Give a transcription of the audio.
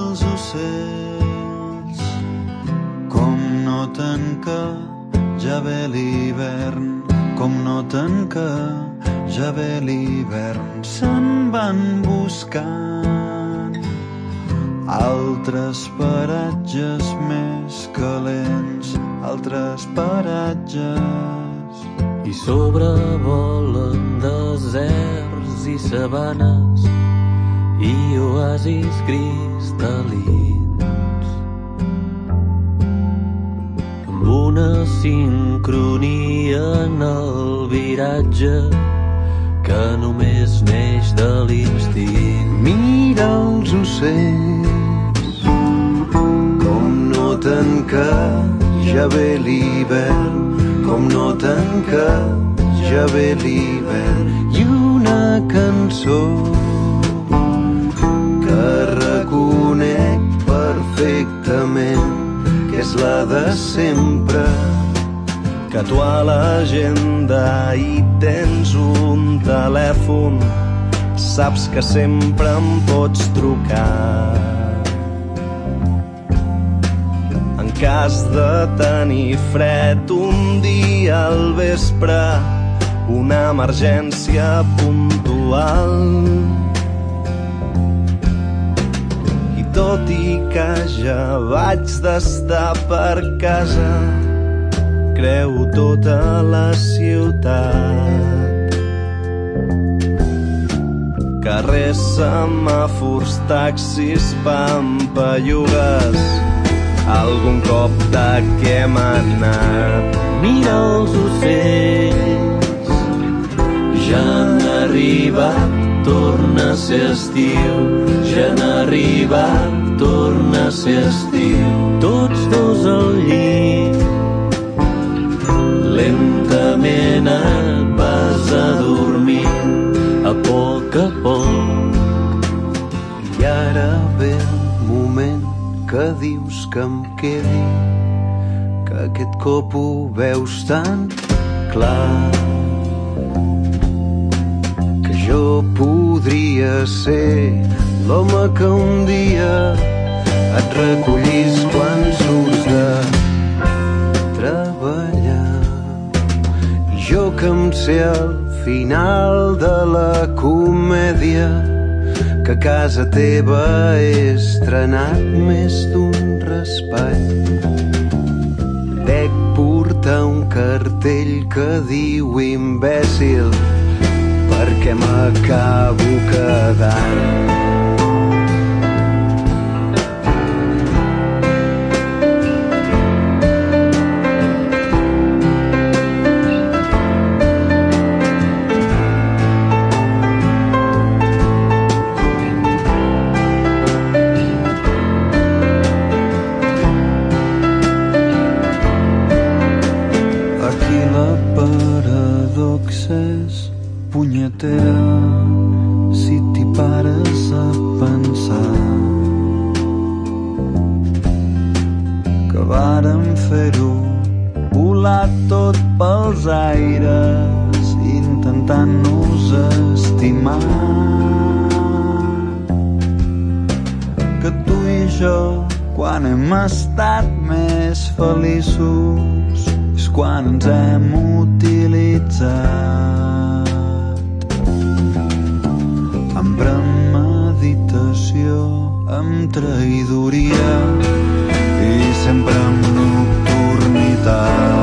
els ocells, com noten que ja ve l'hivern, com noten que ja ve l'hivern. Se'n van buscant altres paratges més calents, altres paratges. I sobrevolen deserts i sabanes i oasis cristal·lins, amb una sincronia en el viratge que només neix de l'instint. Mira els ocells, com noten que ja ve l'hivern, com noten que ja ve l'hivern. I una cançó que reconec perfectament, que és la de sempre, que tu a l'agenda hi tens un telèfon, saps que sempre em pots trucar. En cas de tenir fred un dia al vespre, una emergència puntual. I tot i que ja vaig d'estar per casa, creu tota la ciutat. Carrers, semàfors, taxis, pampallugues, algun cop de què hem anat. Mira els ocells, ja han arribat, torna a ser estiu. Ja han arribat, torna a ser estiu. Tots dos al llit, lentament et vas adormint, a poc a poc. I ara ve el moment que dius que em quedi, que aquest cop ho veus tan clar, que jo podria ser l'home que un dia et recollís quan surts de treballar. I jo que em sé al final de la comèdia, que a casa teva he estrenat més d'un raspall. Dec portar un cartell que diu imbècil, perquè m'acabo quedant. Punyetera, si t'hi pares a pensar que vàrem fer-ho volar tot pels aires, intentant-nos estimar, que tu i jo, quan hem estat més feliços, és quan ens hem utilitzat. Amb premeditació, amb traïdoria i sempre amb nocturnitat.